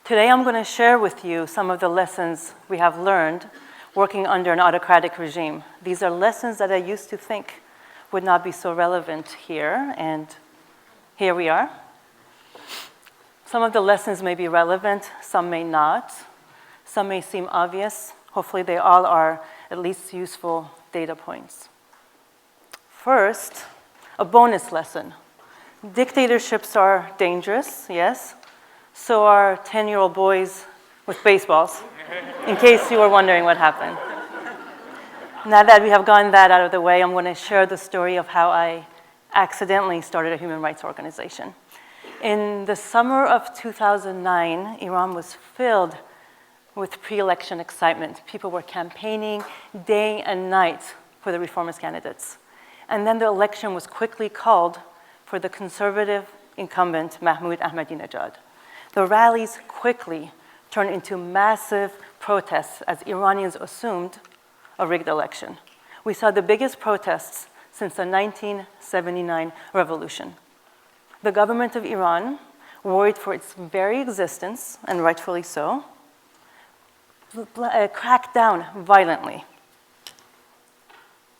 Today I'm going to share with you some of the lessons we have learned working under an autocratic regime. These are lessons that I used to think would not be so relevant here, and here we are. Some of the lessons may be relevant, some may not. Some may seem obvious. Hopefully they all are at least useful data points. First, a bonus lesson. Dictatorships are dangerous, yes. So are 10-year-old boys with baseballs, in case you were wondering what happened. Now that we have gotten that out of the way, I'm going to share the story of how I accidentally started a human rights organization. In the summer of 2009, Iran was filled with pre-election excitement. People were campaigning day and night for the reformist candidates. And then the election was quickly called for the conservative incumbent, Mahmoud Ahmadinejad. The rallies quickly turned into massive protests as Iranians assumed a rigged election. We saw the biggest protests since the 1979 revolution. The government of Iran, worried for its very existence, and rightfully so, cracked down violently.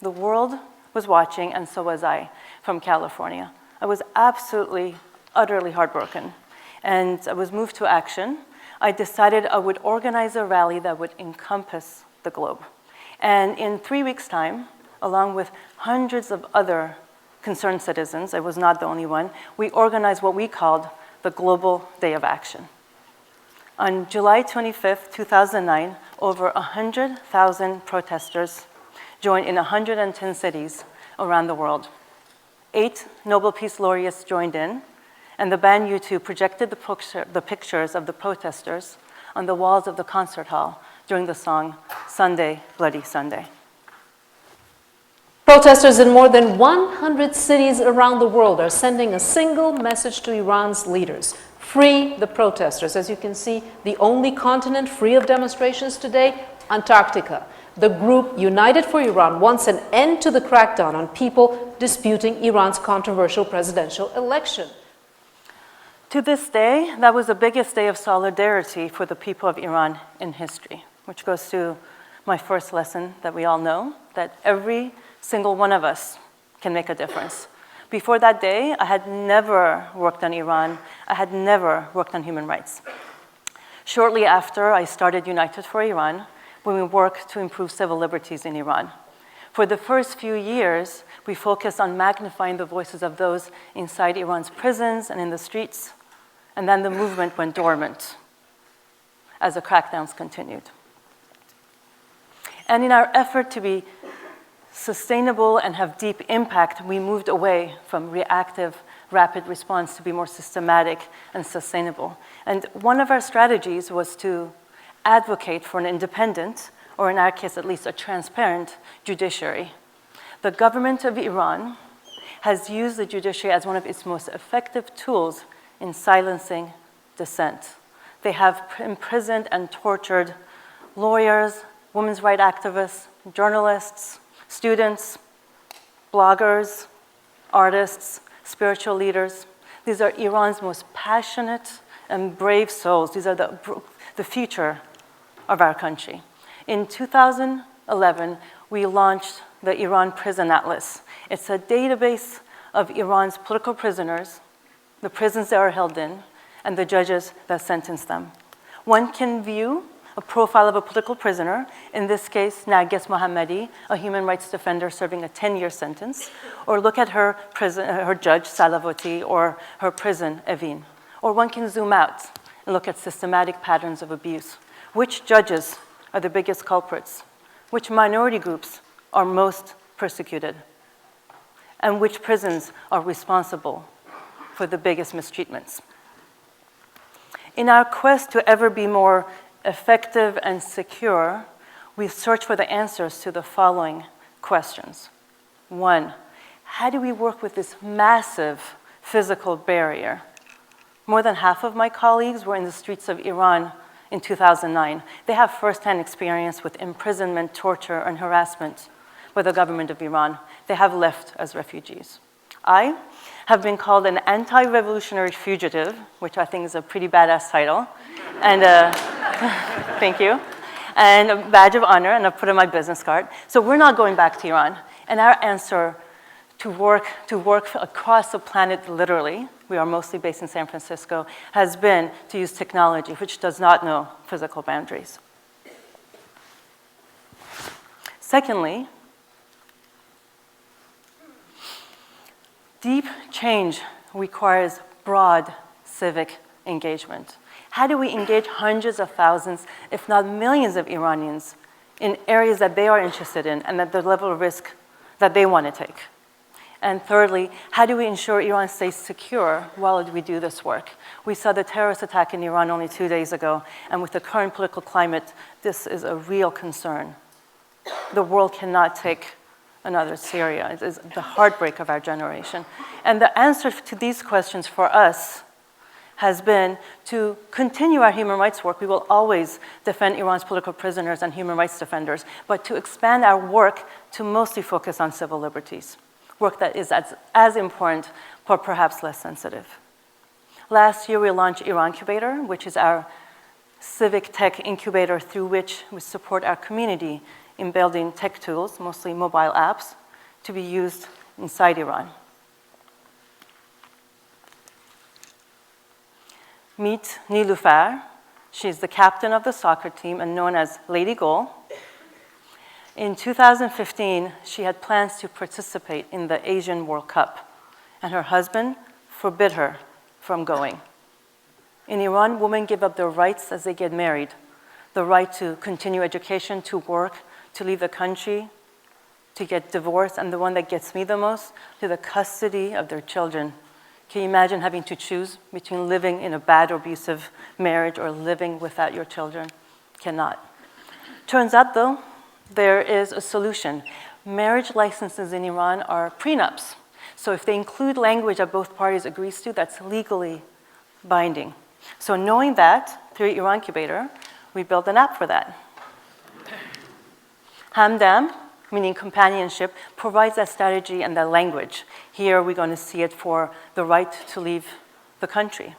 The world was watching, and so was I, from California. I was absolutely, utterly heartbroken, and I was moved to action. I decided I would organize a rally that would encompass the globe. And in 3 weeks' time, along with hundreds of other concerned citizens, I was not the only one, we organized what we called the Global Day of Action. On July 25th, 2009, over 100,000 protesters joined in 110 cities around the world. 8 Nobel Peace Laureates joined in, and the band U2 projected the pictures of the protesters on the walls of the concert hall during the song Sunday, Bloody Sunday. Protesters in more than 100 cities around the world are sending a single message to Iran's leaders: free the protesters. As you can see, the only continent free of demonstrations today, Antarctica. The group United for Iran wants an end to the crackdown on people disputing Iran's controversial presidential election. To this day, that was the biggest day of solidarity for the people of Iran in history, which goes to my first lesson that we all know, that every single one of us can make a difference. Before that day, I had never worked on Iran. I had never worked on human rights. Shortly after, I started United for Iran, when we worked to improve civil liberties in Iran. For the first few years, we focused on magnifying the voices of those inside Iran's prisons and in the streets, and then the movement went dormant as the crackdowns continued. And in our effort to be sustainable and have deep impact, we moved away from reactive, rapid response to be more systematic and sustainable. And one of our strategies was to advocate for an independent, or in our case at least a transparent, judiciary. The government of Iran has used the judiciary as one of its most effective tools in silencing dissent. They have imprisoned and tortured lawyers, women's rights activists, journalists, students, bloggers, artists, spiritual leaders. These are Iran's most passionate and brave souls. These are the future of our country. In 2011, we launched the Iran Prison Atlas. It's a database of Iran's political prisoners, the prisons they are held in, and the judges that sentence them. One can view a profile of a political prisoner, in this case, Narges Mohammadi, a human rights defender serving a 10-year sentence, or look at her judge, Salavati, or her prison, Evin. Or one can zoom out and look at systematic patterns of abuse. Which judges are the biggest culprits? Which minority groups are most persecuted? And which prisons are responsible for the biggest mistreatments? In our quest to ever be more effective and secure, we search for the answers to the following questions. 1, how do we work with this massive physical barrier? More than half of my colleagues were in the streets of Iran in 2009. They have firsthand experience with imprisonment, torture, and harassment by the government of Iran. They have left as refugees. I have been called an anti-revolutionary fugitive, which I think is a pretty badass title, And thank you. And a badge of honor, and I've put on my business card. So we're not going back to Iran. And our answer to work across the planet literally, we are mostly based in San Francisco, has been to use technology, which does not know physical boundaries. Secondly, deep change requires broad civic engagement. How do we engage hundreds of thousands, if not millions of Iranians in areas that they are interested in and at the level of risk that they want to take? And thirdly, how do we ensure Iran stays secure while we do this work? We saw the terrorist attack in Iran only 2 days ago, and with the current political climate, this is a real concern. The world cannot take another Syria. It is the heartbreak of our generation. And the answer to these questions for us has been to continue our human rights work. We will always defend Iran's political prisoners and human rights defenders, but to expand our work to mostly focus on civil liberties, work that is as important, but perhaps less sensitive. Last year, we launched Iran Incubator, which is our civic tech incubator through which we support our community in building tech tools, mostly mobile apps, to be used inside Iran. Meet Nilufar. She's the captain of the soccer team and known as Lady Goal. In 2015, she had plans to participate in the Asian World Cup, and her husband forbid her from going. In Iran, women give up their rights as they get married, the right to continue education, to work, to leave the country, to get divorced, and the one that gets me the most, to the custody of their children. Can you imagine having to choose between living in a bad or abusive marriage or living without your children? Cannot. Turns out, though, there is a solution. Marriage licenses in Iran are prenups. So if they include language that both parties agrees to, that's legally binding. So knowing that, through Iran Incubator, we built an app for that. Hamdam, meaning companionship, provides that strategy and that language. Here we're going to see it for the right to leave the country.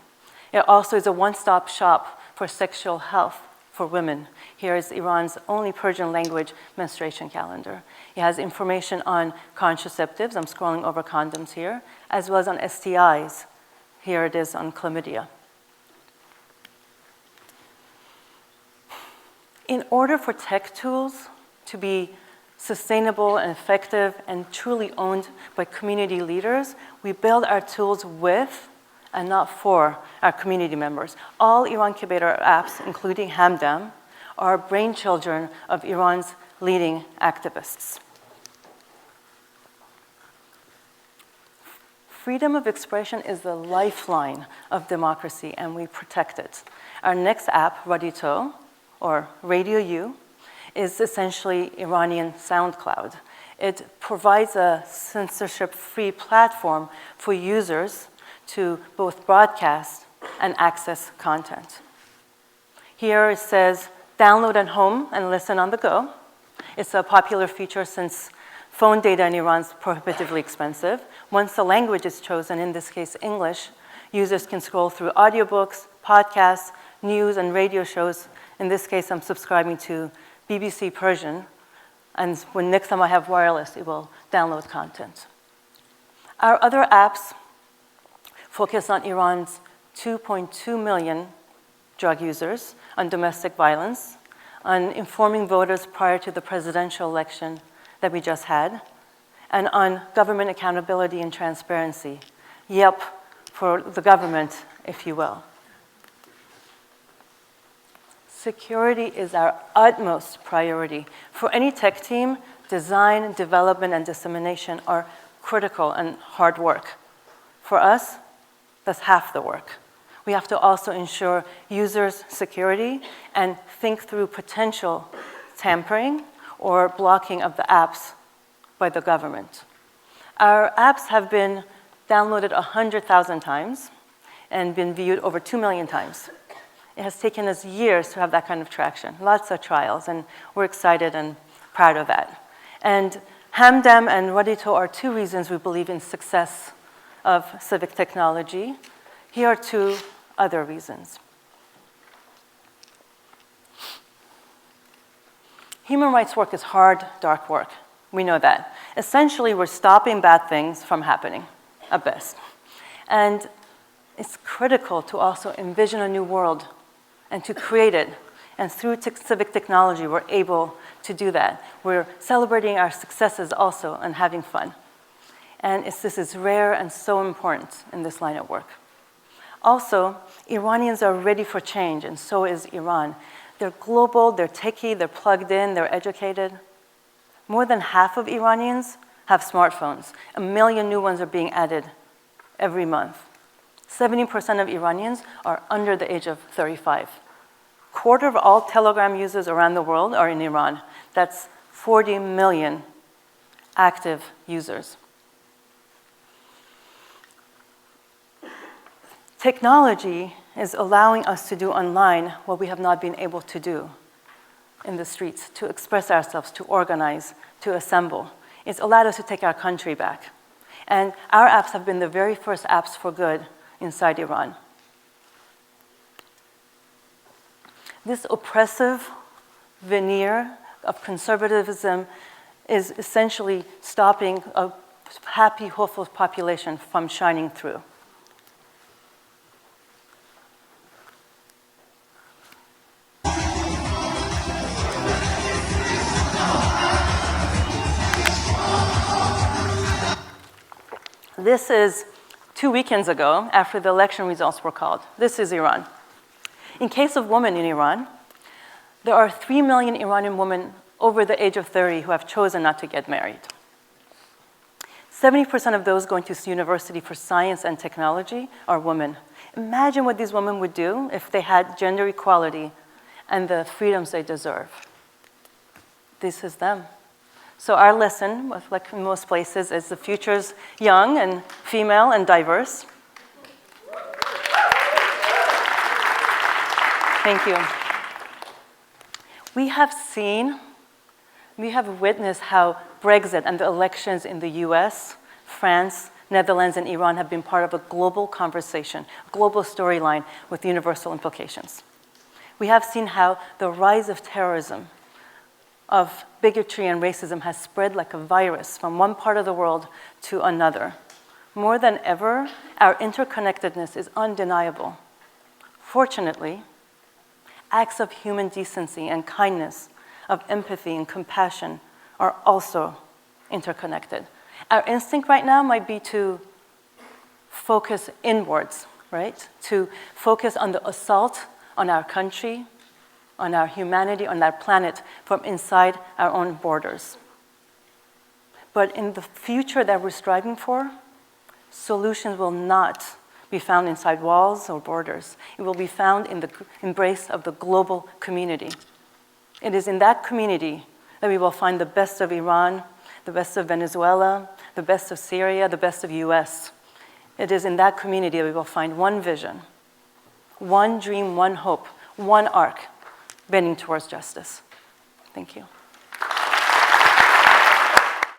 It also is a one-stop shop for sexual health for women. Here is Iran's only Persian language menstruation calendar. It has information on contraceptives, I'm scrolling over condoms here, as well as on STIs. Here it is on chlamydia. In order for tech tools to be sustainable and effective and truly owned by community leaders, we build our tools with and not for our community members. All Iran Incubator apps, including Hamdam, are brainchildren of Iran's leading activists. Freedom of expression is the lifeline of democracy, and we protect it. Our next app, Radito, or Radio U, is essentially Iranian SoundCloud. It provides a censorship-free platform for users to both broadcast and access content. Here it says, download at home and listen on the go. It's a popular feature since phone data in Iran is prohibitively expensive. Once the language is chosen, in this case English, users can scroll through audiobooks, podcasts, news, and radio shows. In this case, I'm subscribing to BBC Persian, and when next time I have wireless, it will download content. Our other apps focus on Iran's 2.2 million drug users, on domestic violence, on informing voters prior to the presidential election that we just had, and on government accountability and transparency. Yep, for the government, if you will. Security is our utmost priority. For any tech team, design, development, and dissemination are critical and hard work. For us, that's half the work. We have to also ensure users' security and think through potential tampering or blocking of the apps by the government. Our apps have been downloaded 100,000 times and been viewed over 2 million times. It has taken us years to have that kind of traction, lots of trials, and we're excited and proud of that. And Hamdam and Radito are two reasons we believe in success of civic technology. Here are two other reasons. Human rights work is hard, dark work. We know that. Essentially, we're stopping bad things from happening, at best. And it's critical to also envision a new world and to create it. And through civic technology, we're able to do that. We're celebrating our successes also and having fun. And this is rare and so important in this line of work. Also, Iranians are ready for change, and so is Iran. They're global, they're techie, they're plugged in, they're educated. More than half of Iranians have smartphones. 1 million new ones are being added every month. 70% of Iranians are under the age of 35. Quarter of all Telegram users around the world are in Iran. That's 40 million active users. Technology is allowing us to do online what we have not been able to do in the streets, to express ourselves, to organize, to assemble. It's allowed us to take our country back. And our apps have been the very first apps for good inside Iran. This oppressive veneer of conservatism is essentially stopping a happy, hopeful population from shining through. This is 2 weekends ago, after the election results were called. This is Iran. In case of women in Iran, there are 3 million Iranian women over the age of 30 who have chosen not to get married. 70% of those going to university for science and technology are women. Imagine what these women would do if they had gender equality and the freedoms they deserve. This is them. So our lesson, like in most places, is the future's young and female and diverse. Thank you. We have witnessed how Brexit and the elections in the US, France, Netherlands, and Iran have been part of a global conversation, global storyline with universal implications. We have seen how the rise of terrorism, of bigotry and racism has spread like a virus from one part of the world to another. More than ever, our interconnectedness is undeniable. Fortunately, acts of human decency and kindness, of empathy and compassion are also interconnected. Our instinct right now might be to focus inwards, right? To focus on the assault on our country, on our humanity, on our planet from inside our own borders. But in the future that we're striving for, solutions will not be found inside walls or borders. It will be found in the embrace of the global community. It is in that community that we will find the best of Iran, the best of Venezuela, the best of Syria, the best of US. It is in that community that we will find one vision, one dream, one hope, one arc, bending towards justice. Thank you.